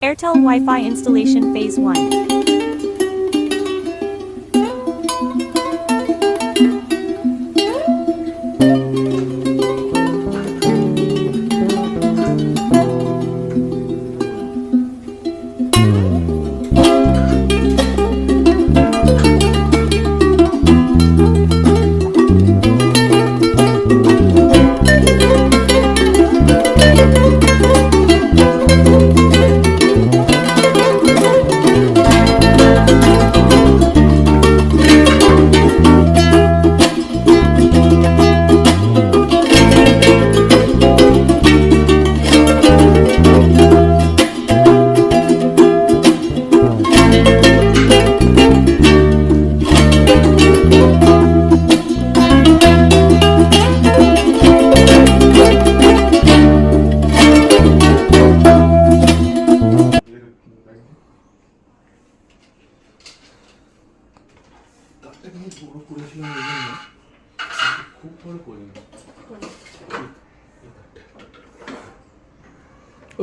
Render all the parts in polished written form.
Airtel Wi-Fi installation phase 1.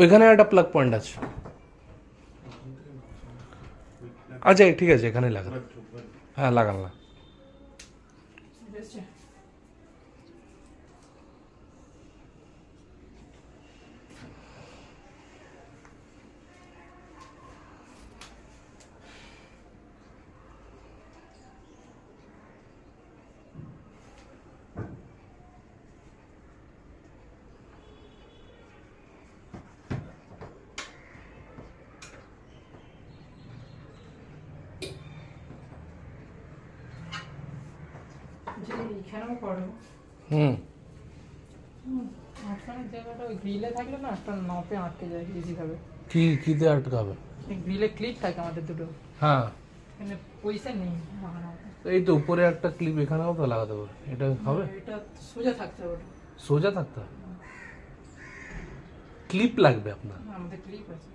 ওইখানে একটা plug point আছে। আচ্ছা ঠিক আছে, এখানে লাগান। হ্যাঁ লাগান না। কিতে আটকাবে? গ্রিলে ক্লিপ থাকে আমাদের দুটো। হ্যাঁ এখানে পয়সা নেই। এই তো উপরে একটা ক্লিপ এখানেও তো লাগাতে পারবে। এটা হবে? এটা সোজা থাকতে হবে। সোজা থাকতে হবে? ক্লিপ লাগবে আপনার? আমাদের ক্লিপ আছে।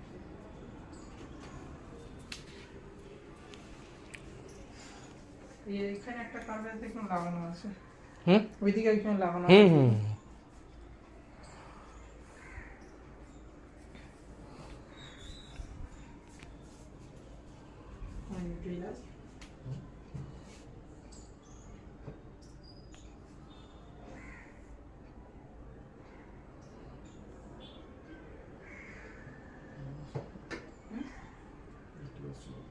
এখানে একটা কার্ড দেখুন লাগানো আছে। ওইদিকে এখানে লাগানো আছে।